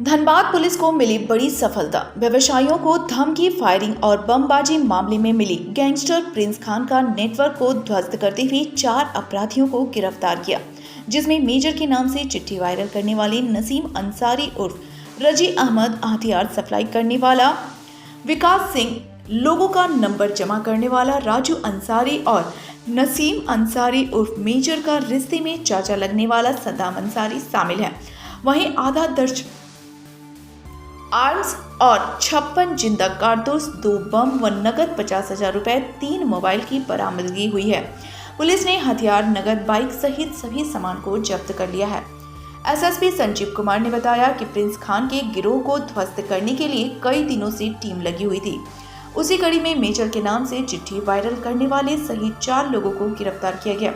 Dhanbad police को मिली बड़ी सफलता। व्यवसायियों को धमकी, फायरिंग और बमबाजी मामले में मिली गैंगस्टर प्रिंस खान का नेटवर्क को ध्वस्त करते हुए 4 अपराधियों को गिरफ्तार किया, जिसमें मेजर के नाम से चिट्ठी वायरल करने वाले नसीम अंसारी उर्फ रजी अहमद, हथियार सप्लाई करने वाला विकास सिंह, लोगों का नंबर जमा करने वाला राजू अंसारी और नसीम अंसारी उर्फ मेजर का रिश्ते में चाचा लगने वाला सद्दाम अंसारी शामिल है। वहीं आधा दर्ज आर्म्स और 56 जिंदा कारतूस, 2 बम व नगद 50,000 रुपए, 3 मोबाइल की बरामदगी हुई है। पुलिस ने हथियार, नगद, बाइक सहित सभी सामान को जब्त कर लिया है। एसएसपी संजीव कुमार ने बताया कि प्रिंस खान के गिरोह को ध्वस्त करने के लिए कई दिनों से टीम लगी हुई थी। उसी कड़ी में मेजर के नाम से चिट्ठी वायरल करने वाले सहित 4 लोगों को गिरफ्तार किया गया।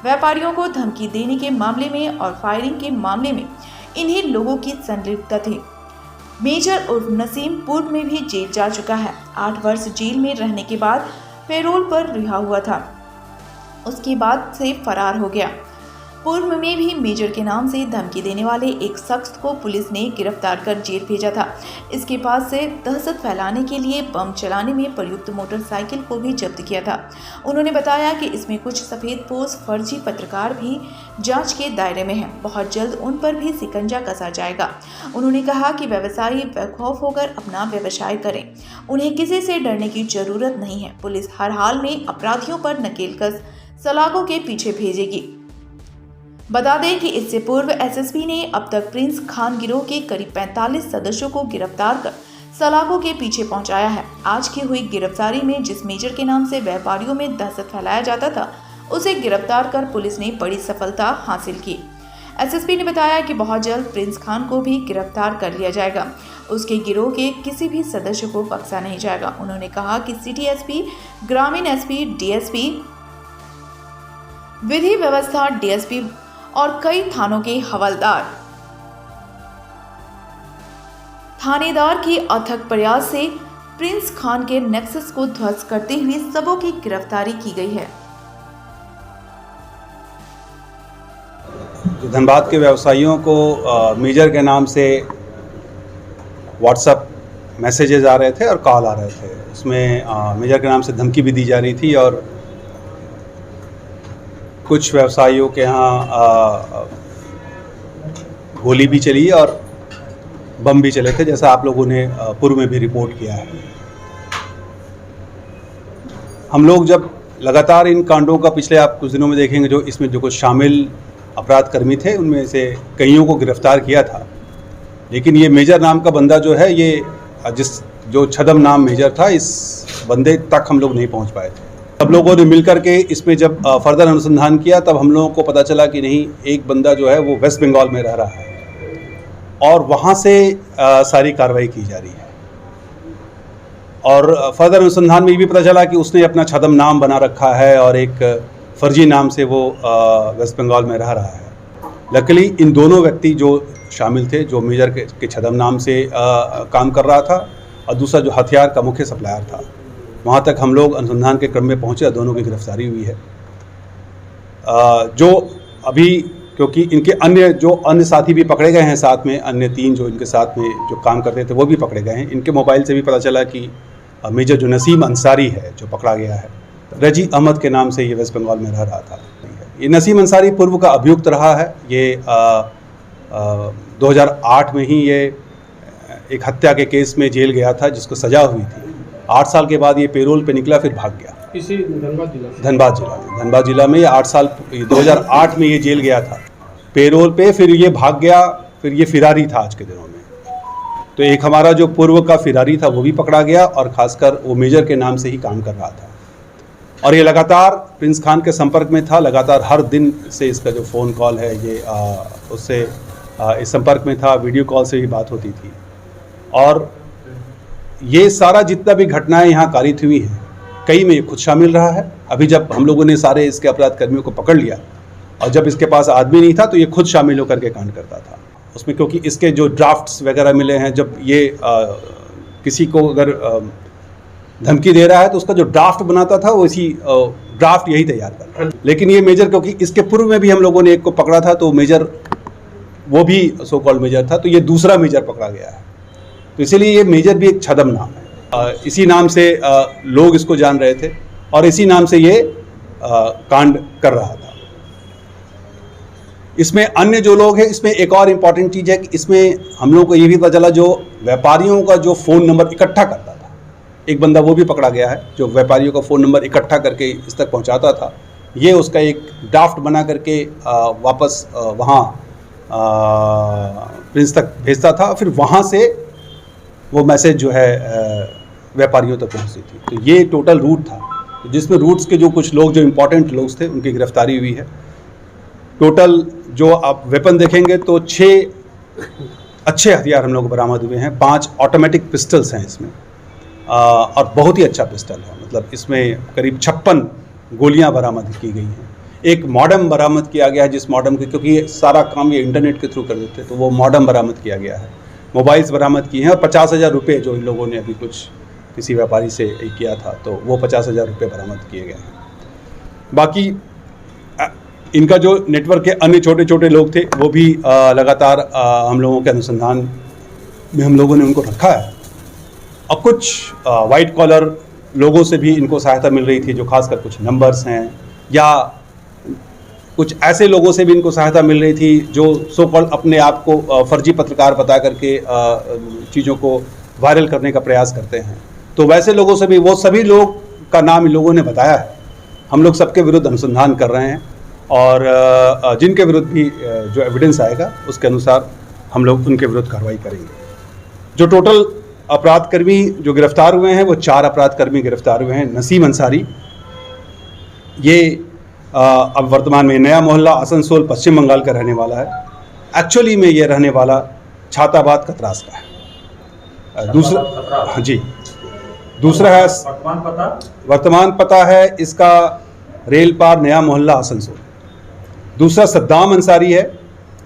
व्यापारियों को धमकी देने के मामले में और फायरिंग के मामले में इन्हीं लोगों की संलिप्तता थी। मेजर उर्फ नसीम पूर्व में भी जेल जा चुका है। 8 वर्ष जेल में रहने के बाद पैरोल पर रिहा हुआ था, उसके बाद से फरार हो गया। पूर्व में भी मेजर के नाम से धमकी देने वाले एक शख्स को पुलिस ने गिरफ्तार कर जेल भेजा था। इसके पास से दहशत फैलाने के लिए बम चलाने में प्रयुक्त मोटरसाइकिल को भी जब्त किया था। उन्होंने बताया कि इसमें कुछ सफेदपोश फर्जी पत्रकार भी जांच के दायरे में हैं। बहुत जल्द उन पर भी शिकंजा कसा जाएगा। उन्होंने कहा कि व्यवसायी बेखौफ होकर अपना व्यवसाय करें, उन्हें किसी से डरने की जरूरत नहीं है। पुलिस हर हाल में अपराधियों पर नकेल कस सलाखों के पीछे भेजेगी। बता दें कि इससे पूर्व एसएसपी ने अब तक प्रिंस खान गिरोह के करीब 45 सदस्यों को गिरफ्तार कर सलाखों के पीछे पहुंचाया है। आज की हुई गिरफ्तारी में जिस मेजर के नाम से व्यापारियों में दहशत फैलाया जाता था, उसे गिरफ्तार कर पुलिस ने बड़ी सफलता हासिल की। एसएसपी ने बताया कि बहुत जल्द प्रिंस खान को भी गिरफ्तार कर लिया जाएगा। उसके गिरोह के किसी भी सदस्य को बख्शा नहीं जाएगा। उन्होंने कहा कि सिटी एसपी, ग्रामीण एसपी, डीएसपी, विधि व्यवस्था डीएसपी और कई थानों के हवलदार, थानेदार के अथक प्रयास से प्रिंस खान के नेक्सस को ध्वस्त करते हुए सबों की गिरफ्तारी की गई है। धनबाद के व्यवसायियों को मेजर के नाम से व्हाट्सएप मैसेजेस आ रहे थे और कॉल आ रहे थे। उसमें मेजर के नाम से धमकी भी दी जा रही थी और कुछ व्यवसायियों के यहाँ गोली भी चली और बम भी चले थे, जैसा आप लोगों ने पूर्व में भी रिपोर्ट किया है। हम लोग जब लगातार इन कांडों का पिछले आप कुछ दिनों में देखेंगे, जो इसमें जो कुछ शामिल अपराध कर्मी थे उनमें से कईयों को गिरफ्तार किया था, लेकिन ये मेजर नाम का बंदा जो है, ये जो छदम नाम मेजर था, इस बंदे तक हम लोग नहीं पहुँच पाए थे। सब लोगों ने मिलकर के इसमें जब फर्दर अनुसंधान किया, तब हम लोगों को पता चला कि नहीं, एक बंदा जो है वो वेस्ट बंगाल में रह रहा है और वहाँ से सारी कार्रवाई की जा रही है। और फर्दर अनुसंधान में ये भी पता चला कि उसने अपना छदम नाम बना रखा है और एक फर्जी नाम से वो वेस्ट बंगाल में रह रहा है। लकीली इन दोनों व्यक्ति जो शामिल थे, जो मेजर के छदम नाम से काम कर रहा था और दूसरा जो हथियार का मुख्य सप्लायर था, वहाँ तक हम लोग अनुसंधान के क्रम में पहुँचे, दोनों की गिरफ्तारी हुई है। जो अभी, क्योंकि इनके अन्य साथी भी पकड़े गए हैं, साथ में अन्य 3 जो इनके साथ में जो काम करते थे वो भी पकड़े गए हैं। इनके मोबाइल से भी पता चला कि मेजर जो नसीम अंसारी है, जो पकड़ा गया है, रजी अहमद के नाम से ये वेस्ट बंगाल में रह रहा था। ये नसीम अंसारी पूर्व का अभियुक्त रहा है। ये 2008 में ही ये एक हत्या के केस में जेल गया था, जिसको सजा हुई थी। 8 साल के बाद ये पेरोल पे निकला, फिर भाग गया। किसी धनबाद जिला में ये 8 साल, 2008 में ये जेल गया था पेरोल पे, फिर ये भाग गया, फिर ये फिरारी था आज के दिनों में। तो एक हमारा जो पूर्व का फिरारी था वो भी पकड़ा गया और खासकर वो मेजर के नाम से ही काम कर रहा था। और ये लगातार प्रिंस खान के संपर्क में था, लगातार हर दिन से इसका जो फ़ोन कॉल है, ये उससे इस संपर्क में था, वीडियो कॉल से भी बात होती थी। और ये सारा जितना भी घटनाएं यहाँ कारित हुई हैं, कई में ये खुद शामिल रहा है। अभी जब हम लोगों ने सारे इसके अपराध कर्मियों को पकड़ लिया और जब इसके पास आदमी नहीं था, तो ये खुद शामिल होकर के कांड करता था उसमें, क्योंकि इसके जो ड्राफ्ट्स वगैरह मिले हैं, जब ये किसी को अगर धमकी दे रहा है तो उसका जो ड्राफ्ट बनाता था वो इसी ड्राफ्ट यही तैयार करता। लेकिन ये मेजर, क्योंकि इसके पूर्व में भी हम लोगों ने एक को पकड़ा था, तो मेजर वो भी सो कॉल्ड मेजर था, तो ये दूसरा मेजर पकड़ा गया है। तो इसीलिए ये मेजर भी एक छदम नाम है। इसी नाम से लोग इसको जान रहे थे और इसी नाम से ये कांड कर रहा था। इसमें अन्य जो लोग हैं, इसमें एक और इम्पॉर्टेंट चीज़ है कि इसमें हम लोग को ये भी पता चला जो व्यापारियों का जो फ़ोन नंबर इकट्ठा करता था, एक बंदा वो भी पकड़ा गया है जो व्यापारियों का फ़ोन नंबर इकट्ठा करके इस तक पहुंचाता था। ये उसका एक ड्राफ्ट बना करके वापस वहाँ प्रिंस तक भेजता था, फिर वहाँ से वो मैसेज जो है व्यापारियों तक पहुँचती थी। तो ये टोटल रूट था, जिसमें रूट्स के जो कुछ लोग जो इम्पोर्टेंट लोग थे उनकी गिरफ्तारी हुई है। टोटल जो आप वेपन देखेंगे तो 6 अच्छे हथियार हम लोग बरामद हुए हैं। 5 ऑटोमेटिक पिस्टल्स हैं इसमें, और बहुत ही अच्छा पिस्टल है, मतलब इसमें करीब 56 गोलियां बरामद की गई हैं। एक मॉडम बरामद किया गया है, जिस मॉडम के, क्योंकि ये सारा काम ये इंटरनेट के थ्रू कर देते हैं, तो वो मॉडम बरामद किया गया है। मोबाइल्स बरामद किए हैं और 50,000 रुपये जो इन लोगों ने अभी कुछ किसी व्यापारी से किया था, तो वो 50,000 रुपये बरामद किए गए हैं। बाकी इनका जो नेटवर्क के अन्य छोटे छोटे लोग थे वो भी लगातार हम लोगों के अनुसंधान में हम लोगों ने उनको रखा है। अब कुछ वाइट कॉलर लोगों से भी इनको सहायता मिल रही थी, जो खासकर कुछ नंबर्स हैं, या कुछ ऐसे लोगों से भी इनको सहायता मिल रही थी जो सो कॉल्ड अपने आप को फर्जी पत्रकार बता करके चीज़ों को वायरल करने का प्रयास करते हैं। तो वैसे लोगों से भी, वो सभी लोग का नाम इन लोगों ने बताया है। हम लोग सबके विरुद्ध अनुसंधान कर रहे हैं और जिनके विरुद्ध भी जो एविडेंस आएगा उसके अनुसार हम लोग उनके विरुद्ध कार्रवाई करेंगे। जो टोटल अपराधकर्मी जो गिरफ्तार हुए हैं वो 4 अपराधकर्मी गिरफ्तार हुए हैं। नसीम अंसारी, ये अब वर्तमान में नया मोहल्ला आसनसोल पश्चिम बंगाल का रहने वाला है। एक्चुअली में ये रहने वाला छाताबाद कतरास का है। दूसरा जी, दूसरा है वर्तमान पता है इसका रेल पार नया मोहल्ला आसनसोल। दूसरा सद्दाम अंसारी है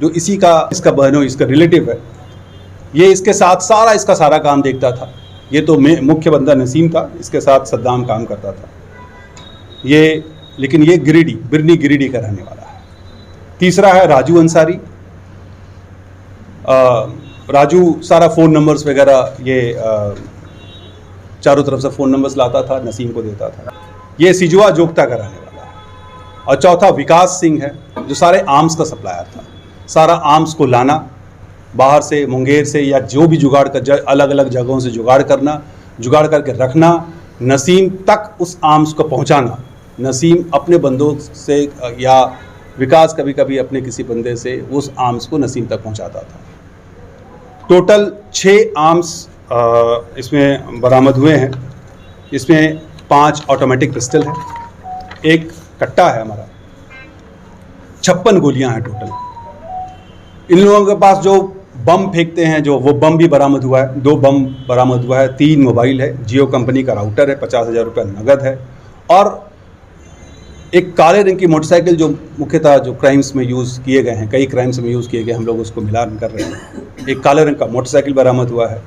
जो इसका बहनोई, इसका रिलेटिव है। ये इसके साथ इसका सारा काम देखता था। ये तो मुख्य बंदा नसीम था, इसके साथ सद्दाम काम करता था। लेकिन ये बिरनी गिरिडीह का रहने वाला है। तीसरा है राजू अंसारी। राजू सारा फ़ोन नंबर्स वगैरह ये चारों तरफ से फ़ोन नंबर्स लाता था, नसीम को देता था। ये सिजुआ जोगता का रहने वाला है। और चौथा विकास सिंह है जो सारे आर्म्स का सप्लायर था। सारा आर्म्स को लाना बाहर से, मुंगेर से, या जो भी जुगाड़ कर अलग अलग जगहों से जुगाड़ करके रखना, नसीम तक उस आर्म्स को पहुंचाना। नसीम अपने बंदों से या विकास कभी कभी अपने किसी बंदे से उस आर्म्स को नसीम तक पहुंचाता था। टोटल 6 आर्म्स इसमें बरामद हुए हैं। इसमें 5 ऑटोमेटिक पिस्टल है, 1 कट्टा है हमारा, 56 गोलियां हैं टोटल। इन लोगों के पास जो बम फेंकते हैं, जो वो बम भी बरामद हुआ है। 2 बम बरामद हुआ है, 3 मोबाइल है, जियो कंपनी का राउटर है, 50,000 रुपये नगद है, और एक काले रंग की मोटरसाइकिल जो मुख्यतः जो क्राइम्स में यूज़ किए गए हैं, कई क्राइम्स में यूज़ किए गए, हम लोग उसको मिलान कर रहे हैं। एक काले रंग का मोटरसाइकिल बरामद हुआ है।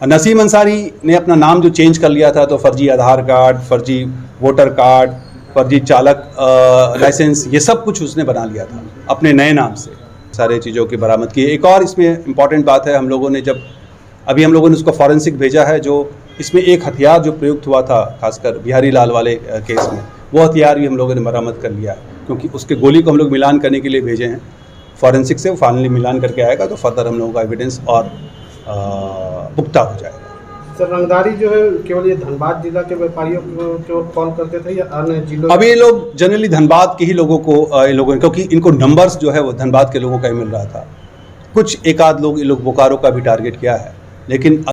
नसीम अंसारी ने अपना नाम जो चेंज कर लिया था, तो फर्जी आधार कार्ड, फर्जी वोटर कार्ड, फर्जी चालक लाइसेंस, ये सब कुछ उसने बना लिया था अपने नए नाम से। सारे चीज़ों की बरामद की। एक और इसमें इम्पॉर्टेंट बात है, हम लोगों ने हम लोगों ने उसको फॉरेंसिक भेजा है, जो इसमें एक हथियार जो प्रयुक्त हुआ था खासकर बिहारी लाल वाले केस में, वो हथियार भी हम लोगों ने बरामद कर लिया, क्योंकि उसके गोली को हम लोग मिलान करने के लिए भेजे हैं फॉरेंसिक से। फाइनली मिलान करके आएगा तो फर्दर हम लोगों का एविडेंस और पुख्ता हो जाएगा। सर, रंगदारी जो है केवल ये धनबाद जिला के व्यापारियों को कॉल करते थे या अन्य जिलों? अभी ये लोग जनरली धनबाद के ही लोगों को क्योंकि इनको नंबर्स जो है वो धनबाद के लोगों का ही मिल रहा था। कुछ एक आध लोग बोकारो का भी टारगेट किया है, लेकिन